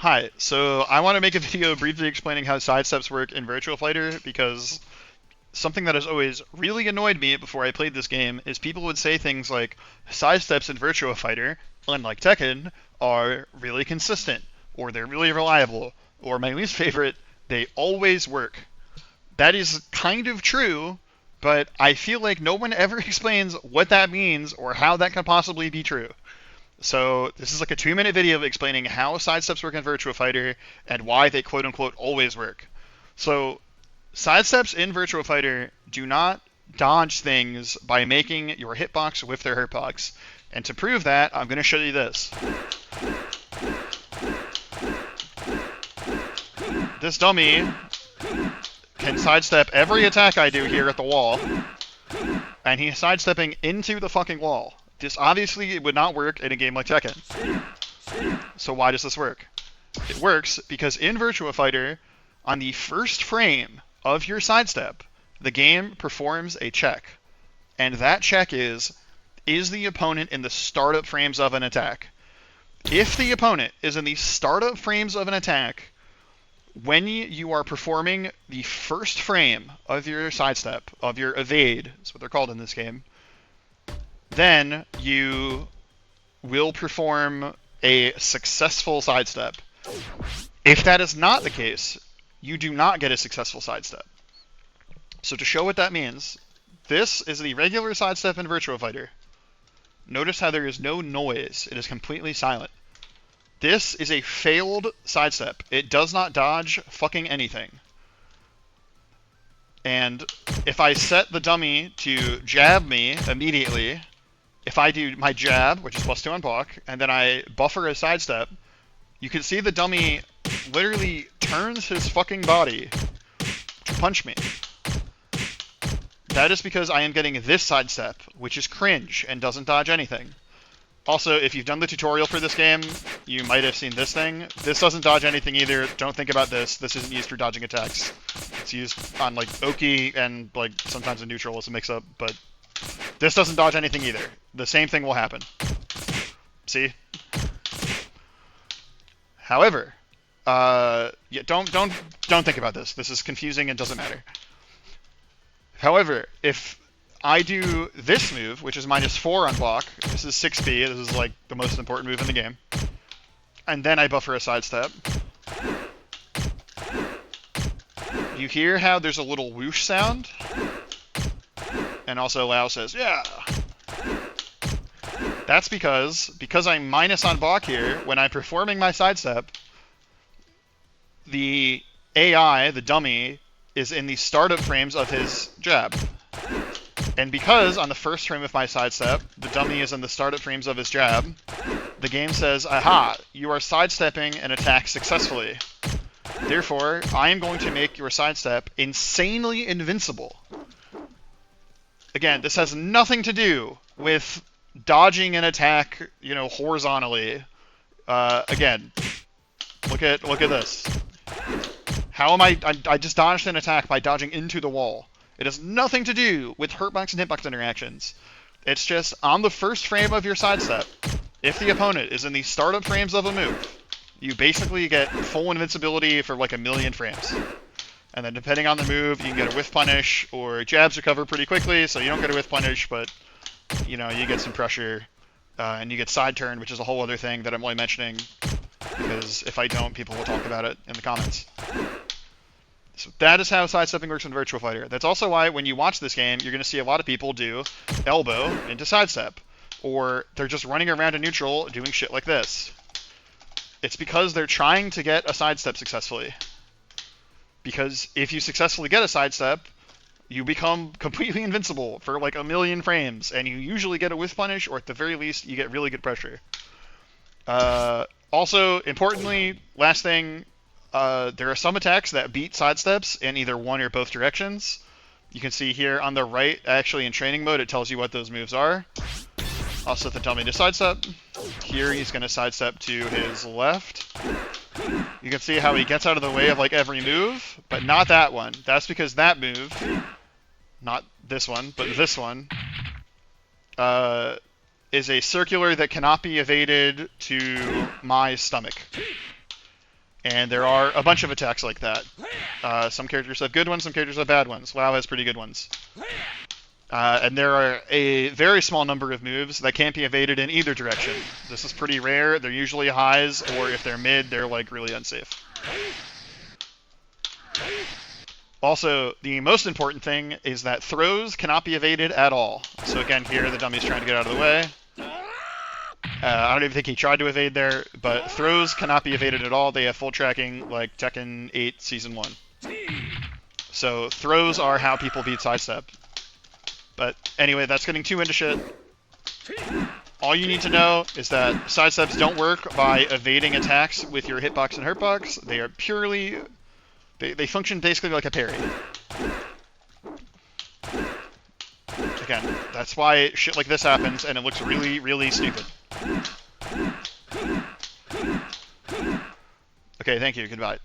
Hi, so I want to make a video briefly explaining how sidesteps work in Virtua Fighter because something that has always really annoyed me before I played this game is people would say things like sidesteps in Virtua Fighter, unlike Tekken, are really consistent, or they're really reliable, or my least favorite, they always work. That is kind of true, but I feel like no one ever explains what that means or how that can possibly be true. So this is like a 2-minute video explaining how sidesteps work in Virtua Fighter and why they quote unquote always work. So sidesteps in Virtua Fighter do not dodge things by making your hitbox with their hurtbox. And to prove that, I'm going to show you this. This dummy can sidestep every attack I do here at the wall, and he's sidestepping into the fucking wall. This obviously would not work in a game like Tekken. So why does this work? It works because in Virtua Fighter, on the first frame of your sidestep, the game performs a check. And that check is the opponent in the startup frames of an attack? If the opponent is in the startup frames of an attack, when you are performing the first frame of your sidestep, of your evade, that's what they're called in this game, then you will perform a successful sidestep. If that is not the case, you do not get a successful sidestep. So to show what that means, this is the regular sidestep in Virtua Fighter. Notice how there is no noise. It is completely silent. This is a failed sidestep. It does not dodge fucking anything. And if I set the dummy to jab me immediately, if I do my jab, which is +2 on block, and then I buffer a sidestep, you can see the dummy literally turns his fucking body to punch me. That is because I am getting this sidestep, which is cringe and doesn't dodge anything. Also, if you've done the tutorial for this game, you might have seen this thing. This doesn't dodge anything either. Don't think about this. This isn't used for dodging attacks. It's used on like Oki and like sometimes in neutral as a mix-up, but this doesn't dodge anything either. The same thing will happen. See? However, yeah, don't think about this. This is confusing and doesn't matter. However, if I do this move, which is -4 on block, this is 6B, this is like the most important move in the game, and then I buffer a sidestep, you hear how there's a little whoosh sound? And also Lao says, yeah! That's because I'm minus on block here, when I'm performing my sidestep, the AI, the dummy, is in the startup frames of his jab. And because on the first frame of my sidestep, the dummy is in the startup frames of his jab, the game says, aha, you are sidestepping an attack successfully. Therefore, I am going to make your sidestep insanely invincible. Again, this has nothing to do with dodging an attack, you know, horizontally. Again, look at this. How am I just dodged an attack by dodging into the wall. It has nothing to do with hurtbox and hitbox interactions. It's just on the first frame of your sidestep, if the opponent is in the startup frames of a move, you basically get full invincibility for like 1,000,000 frames. And then depending on the move, you can get a whiff punish, or jabs recover pretty quickly, so you don't get a whiff punish, but you know, you get some pressure, and you get side turn, which is a whole other thing that I'm only mentioning because if I don't, people will talk about it in the comments. So that is how sidestepping works in Virtua Fighter. That's also why when you watch this game, you're going to see a lot of people do elbow into sidestep, or they're just running around in neutral doing shit like this. It's because they're trying to get a sidestep successfully. Because if you successfully get a sidestep, you become completely invincible for like 1,000,000 frames, and you usually get a whiff punish, or at the very least, you get really good pressure. Also, importantly, last thing, there are some attacks that beat sidesteps in either one or both directions. You can see here on the right, actually in training mode, it tells you what those moves are. I'll set the dummy to sidestep. Here he's going to sidestep to his left. You can see how he gets out of the way of like every move, but not that one. That's because that move, not this one, but this one, is a circular that cannot be evaded to my stomach. And there are a bunch of attacks like that. Some characters have good ones, some characters have bad ones. WoW has pretty good ones. And there are a very small number of moves that can't be evaded in either direction. This is pretty rare. They're usually highs, or if they're mid, they're like really unsafe. Also, the most important thing is that throws cannot be evaded at all. So again, here the dummy's trying to get out of the way. I don't even think he tried to evade there, but throws cannot be evaded at all. They have full tracking like Tekken 8 Season 1. So throws are how people beat sidestep. But anyway, that's getting too into shit. All you need to know is that sidesteps don't work by evading attacks with your hitbox and hurtbox. They are purely... They function basically like a parry. Again, that's why shit like this happens, and it looks really, really stupid. Okay, thank you. Goodbye.